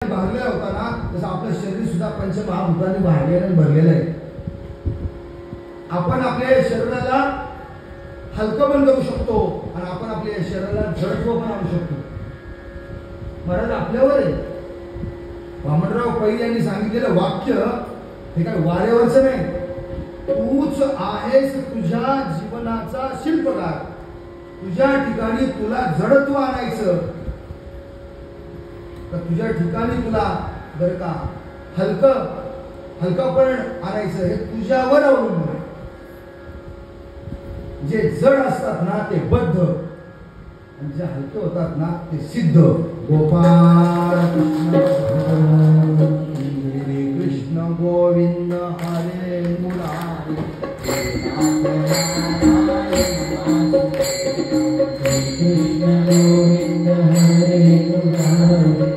भरलेला होता ना, तसं आपलं शरीर सुद्धा पंचमहाभूतांनी भरलेलं आणि भरलेलं आहे. आपण आपल्या शरीराला हलकं पण करू शकतो आणि आपण आपल्या शरीराला जडत्व पण आणू शकतो. महाराज आपल्यावर आहे. वामनराव पै यांनी सांगितलेलं वाक्य हे काय वाऱ्यावरचं नाही. तूच आहेस तुझ्या जीवनाचा शिल्पकार. तुझ्या ठिकाणी तुला जडत्व आणायचं तर तुझ्या ठिकाणी तुला बरं का हलकापण आणायचं हे तुझ्यावर अवलंबून आहे. जे जड असतात ना ते बद्ध आणि जे हलके होतात ना ते सिद्ध. गोपाल कृष्ण गोविंद हरे मुरारी कृष्ण गोविंद हरे मुरारी